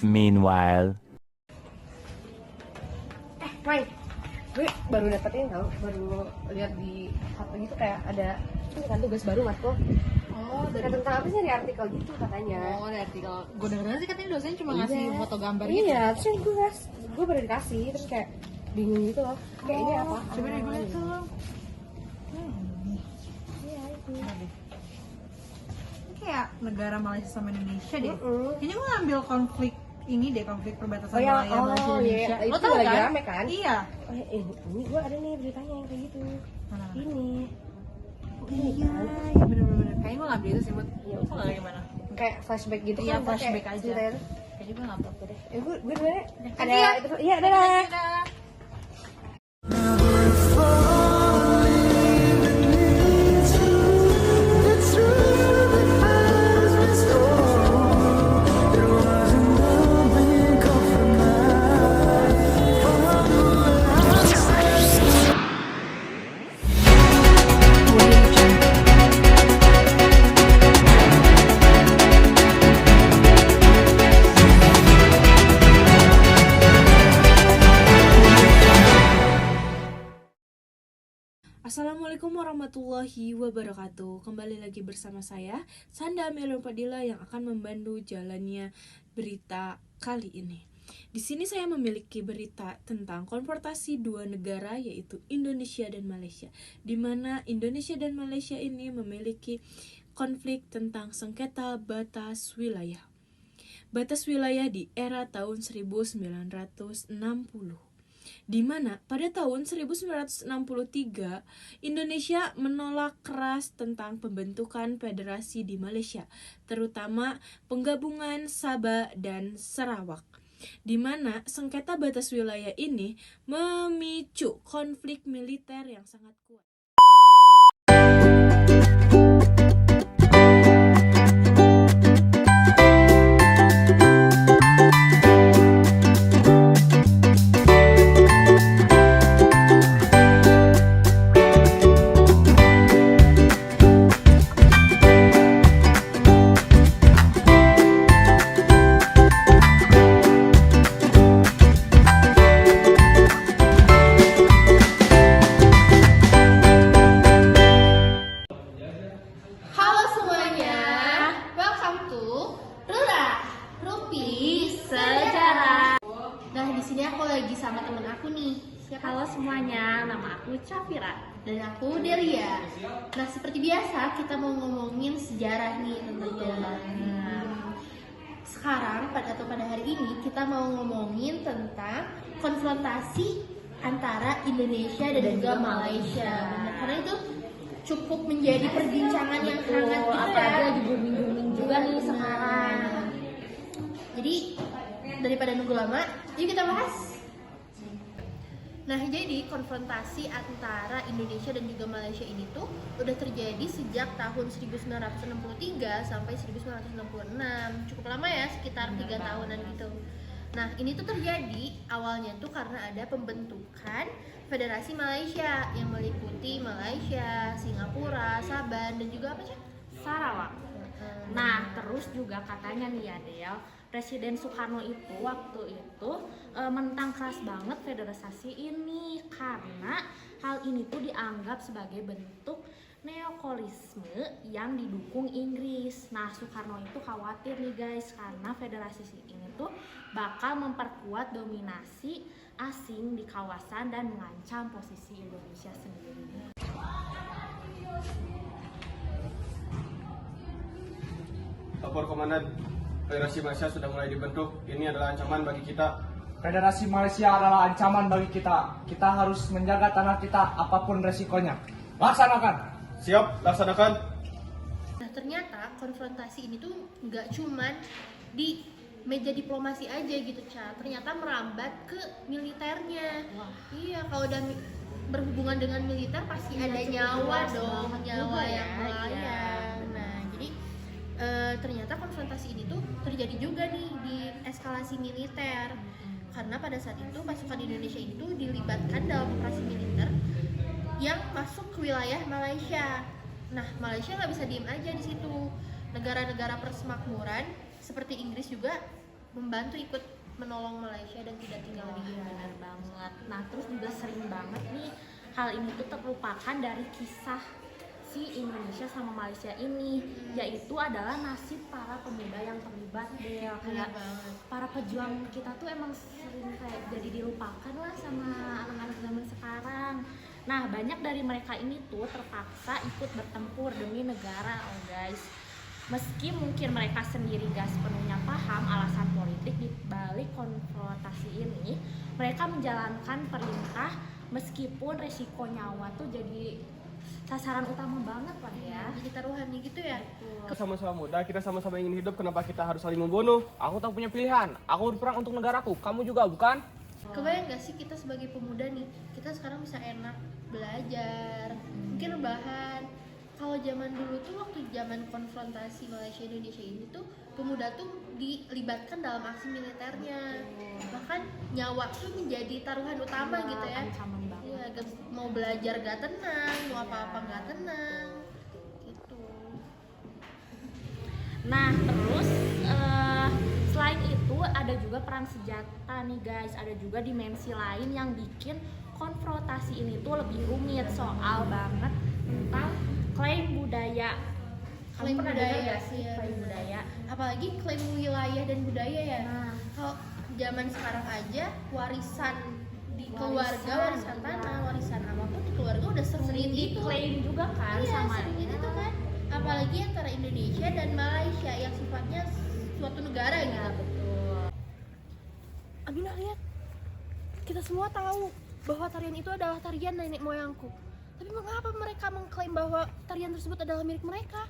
Meanwhile. Mai, gue baru dapetin tau, baru lihat di HP gitu kayak ada ini kan tugas baru matkul. Oh, Kayak tentang apa sih, dari artikel gitu katanya. Oh, dari artikel. Gue denger sih katanya dosen cuma ngasih foto gambar gitu. Iya, terus gue baru dikasih, terus kayak bingung gitu loh. Kayak ini apa? Coba deh gue lihat tuh. Iya, itu. Ini kayak negara Malaysia sama Indonesia deh. Mm-mm. Kayaknya gue ngambil konflik ini deh, konflik perbatasan Oh, ya, wilayah Malaysia oh, Indonesia. iya. Lo Itu tau lagi kan? rame kan? Iya. Oh, ini gue ada nih beritanya yang kayak gitu. Mana? Ini. Iya, iya bener-bener. Kayaknya gue ngambil itu sih, Mut. Iya, Lo tau gak gimana? Kayak flashback gitu Iya, kan, flashback kayak aja. ceritain. Kayaknya gue ngambil tuh deh. Gue dulu ya. Ada Iya. itu. Iya, dadah. Dadah. Assalamualaikum warahmatullahi wabarakatuh. Kembali lagi bersama saya, Sanda Amelia Padilla, yang akan membantu jalannya berita kali ini. Di sini saya memiliki berita tentang konfrontasi dua negara, yaitu Indonesia dan Malaysia, di mana Indonesia dan Malaysia ini memiliki konflik tentang sengketa batas wilayah. Batas wilayah di era tahun 1960. Di mana pada tahun 1963 Indonesia menolak keras tentang pembentukan federasi di Malaysia, terutama penggabungan Sabah dan Sarawak, di mana sengketa batas wilayah ini memicu konflik militer yang sangat kuat. Halo semuanya, welcome to Rupi Sejarah. Nah, di sini aku lagi sama temen aku nih. Siapa? Halo semuanya, nama aku Cafira. Dan aku Delia. Nah, seperti biasa kita mau ngomongin sejarah nih tentunya. Sekarang pada hari ini kita mau ngomongin tentang konfrontasi antara Indonesia dan juga Malaysia. Benar, karena itu cukup menjadi perbincangan yang hangat gitu Apalagi ya. lagi booming-booming juga nih sekarang. Jadi daripada nunggu lama, yuk kita bahas. Nah, jadi konfrontasi antara Indonesia dan juga Malaysia ini tuh udah terjadi sejak tahun 1963 sampai 1966. Cukup lama ya, sekitar 3 tahunan gitu. Nah, ini tuh terjadi awalnya tuh karena ada pembentukan Federasi Malaysia yang meliputi Malaysia, Singapura, Sabah, dan juga apa sih? Sarawak. Nah, terus juga katanya nih ya Del, Presiden Soekarno itu waktu itu menentang keras banget federasi ini karena hal ini tuh dianggap sebagai bentuk neokolonialisme yang didukung Inggris. Nah, Soekarno itu khawatir nih guys karena federasi ini tuh bakal memperkuat dominasi asing di kawasan dan mengancam posisi Indonesia sendiri. Lapor Komandan, Federasi Malaysia sudah mulai dibentuk. Ini adalah ancaman bagi kita. Federasi Malaysia adalah ancaman bagi kita. Kita harus menjaga tanah kita apapun resikonya. Laksanakan. Siap, laksanakan. Nah, ternyata konfrontasi ini tuh nggak cuman di meja diplomasi aja gitu, Ca. Ternyata merambat ke militernya. Wah. Iya, kalau udah berhubungan dengan militer pasti ada nyawa dong, nyawa juga yang ya, melayang. Nah, jadi ternyata konfrontasi ini tuh terjadi juga nih di eskalasi militer. Karena pada saat itu pasukan Indonesia itu dilibatkan dalam operasi militer yang masuk ke wilayah Malaysia. Nah, Malaysia nggak bisa diem aja di situ. Negara-negara persemakmuran seperti Inggris juga membantu ikut menolong Malaysia dan tidak tinggal di Benar Iran. banget. Nah, terus juga sering banget nih hal ini tuh terlupakan dari kisah si Indonesia sama Malaysia ini, yaitu adalah nasib para pemuda yang terlibat deh. Kayak para pejuang kita tuh emang sering kayak jadi dilupakan lah sama anak-anak zaman sekarang. Nah, banyak dari mereka ini tuh terpaksa ikut bertempur demi negara, oh guys. Meski mungkin mereka sendiri gak sepenuhnya paham alasan politik di balik konfrontasi ini, mereka menjalankan perintah meskipun resiko nyawa tuh jadi sasaran utama banget lah ya. Jadi taruhannya gitu ya. Kita sama-sama muda, kita sama-sama ingin hidup, kenapa kita harus saling membunuh? Aku tak punya pilihan. Aku berperang untuk negaraku. Kamu juga bukan? Kebayang gak sih kita sebagai pemuda nih, kita sekarang bisa enak belajar, mungkin rebahan. Kalau zaman dulu tuh waktu zaman konfrontasi Malaysia Indonesia ini tuh pemuda tuh dilibatkan dalam aksi militernya, bahkan nyawa tuh menjadi taruhan utama gitu ya. Ancaman banget. Iya, mau belajar gak tenang, mau apa-apa gak tenang, gitu. Nah, terus selain itu ada juga perang senjata nih guys, ada juga dimensi lain yang bikin konfrontasi ini tuh lebih rumit, soal banget tentang klaim budaya. Klaim Kamu pernah budaya, dengar gak sih iya, klaim benar. budaya? Apalagi klaim wilayah dan budaya ya. Nah, Kalau zaman sekarang aja warisan di keluarga, Warisan, warisan iya. tanah, warisan apapun di keluarga udah sering sering itu. diklaim juga kan Iya, sama sering itu kan. Apalagi antara Indonesia dan Malaysia yang sifatnya suatu negara Ya, gitu. betul. Aminah lihat, kita semua tahu bahwa tarian itu adalah tarian nenek moyangku. Tapi mengapa mereka mengklaim bahwa tarian tersebut adalah milik mereka?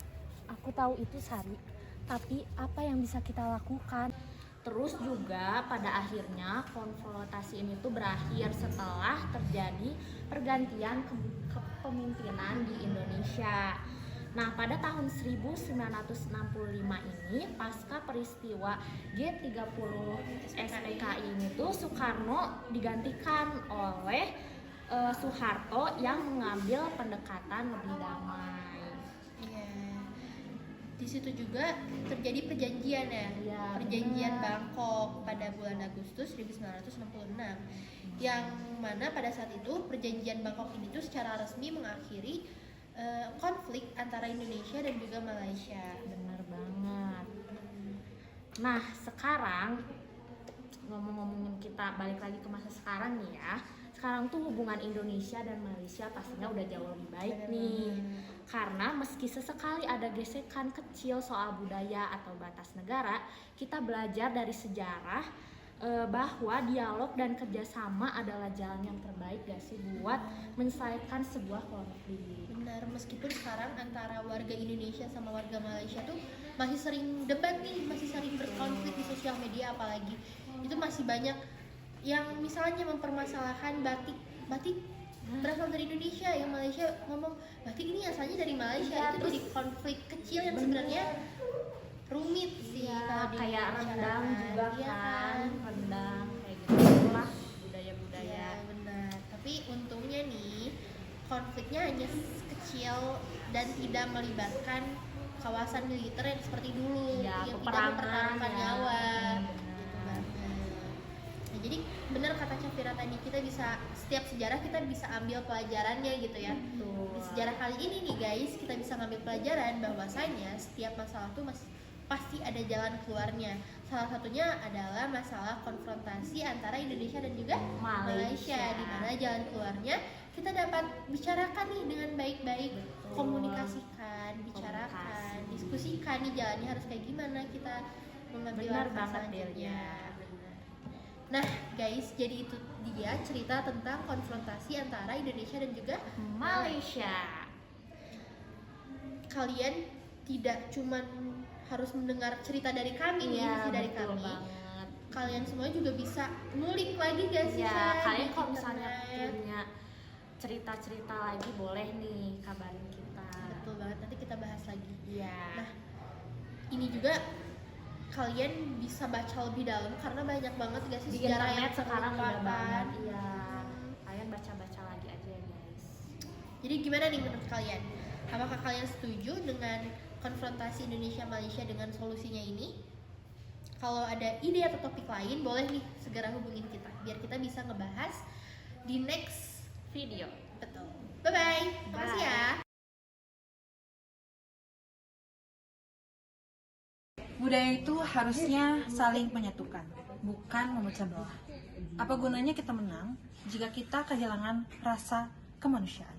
Aku tahu itu Sari, tapi apa yang bisa kita lakukan? Terus juga pada akhirnya konfrontasi ini tuh berakhir setelah terjadi pergantian kepemimpinan di Indonesia. Nah, pada tahun 1965 ini pasca peristiwa G30 SPKI ini tuh Soekarno digantikan oleh Soeharto yang mengambil pendekatan lebih damai. Iya. Di situ juga terjadi perjanjian ya. Iya, Perjanjian benar. Bangkok pada bulan Agustus 1966. Yang mana pada saat itu perjanjian Bangkok ini tuh secara resmi mengakhiri konflik antara Indonesia dan juga Malaysia. Benar banget. Nah, sekarang ngomong-ngomongin kita balik lagi ke masa sekarang nih ya. Sekarang tuh hubungan Indonesia dan Malaysia pastinya udah jauh lebih baik nih. Karena meski sesekali ada gesekan kecil soal budaya atau batas negara, kita belajar dari sejarah bahwa dialog dan kerjasama adalah jalan yang terbaik gak sih buat menyelesaikan sebuah konflik. Benar, meskipun sekarang antara warga Indonesia sama warga Malaysia tuh masih sering debat nih, masih sering berkonflik di sosial media apalagi. Itu masih banyak yang misalnya mempermasalahkan batik berasal dari Indonesia, yang Malaysia ngomong batik ini asalnya dari Malaysia. Iya, Itu terus jadi konflik kecil yang sebenarnya rumit sih Ya, kalau di kayak rendang masyarakat. juga Iya kan, rendang kayak gitu lah budaya-budaya. Iya, benar. Tapi untungnya nih konfliknya hanya kecil dan tidak melibatkan kawasan militer yang seperti dulu Ya, yang tidak peperangan mempertaruhkan ya. nyawa. Benar. Gitu banget. Nah, jadi benar kata Syafira tadi, kita bisa setiap sejarah kita bisa ambil pelajarannya gitu ya. Di sejarah kali ini nih guys, kita bisa ngambil pelajaran bahwasanya setiap masalah tuh pasti ada jalan keluarnya. Salah satunya adalah masalah konfrontasi antara Indonesia dan juga Malaysia, di mana jalan keluarnya kita dapat bicarakan nih dengan baik-baik, komunikasikan, bicarakan, diskusikan nih jalannya harus kayak gimana kita mengambil Benar langkah banget, selanjutnya. Benar. Nah guys, jadi itu dia cerita tentang konfrontasi antara Indonesia dan juga Malaysia. Kalian tidak cuman harus mendengar cerita dari kami nih, Iya, isi dari betul kami. banget. Kalian semua juga bisa ngulik lagi guys Ya, Shay, kalian di kalau misalnya internet. punya cerita-cerita lagi boleh nih kabarin kita. Betul banget, nanti kita bahas lagi. Iya. Nah, ini juga kalian bisa baca lebih dalam karena banyak banget gak sih Di sejarah internet yang sekarang udah terlupakan. banget. Iya. Kalian baca-baca lagi aja ya guys. Jadi gimana nih menurut kalian? Apakah kalian setuju dengan konfrontasi Indonesia Malaysia dengan solusinya ini? Kalau ada ide atau topik lain, boleh nih segera hubungin kita biar kita bisa ngebahas di next Video. betul. Bye bye. Makasih ya. Budaya itu harusnya saling menyatukan, bukan memecah belah. Apa gunanya kita menang jika kita kehilangan rasa kemanusiaan?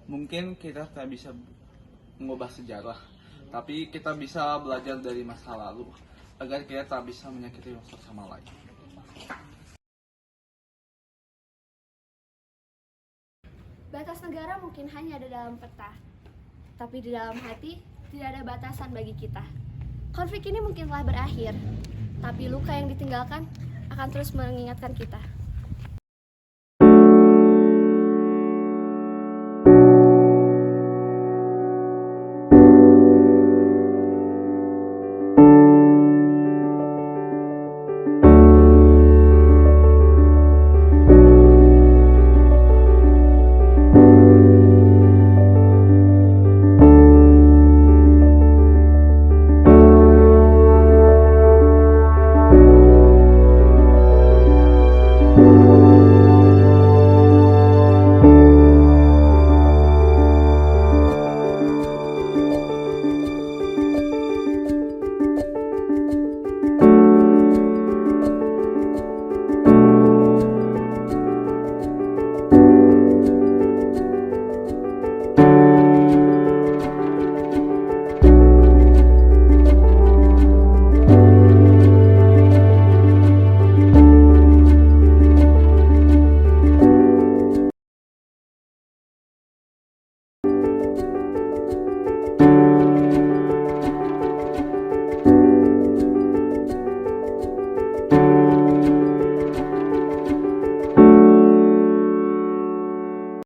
Mungkin kita tak bisa mengubah sejarah, tapi kita bisa belajar dari masa lalu agar kita tak bisa menyakiti satu sama lain. Batas negara mungkin hanya ada dalam peta, tapi di dalam hati tidak ada batasan bagi kita. Konflik ini mungkin telah berakhir, tapi luka yang ditinggalkan akan terus mengingatkan kita.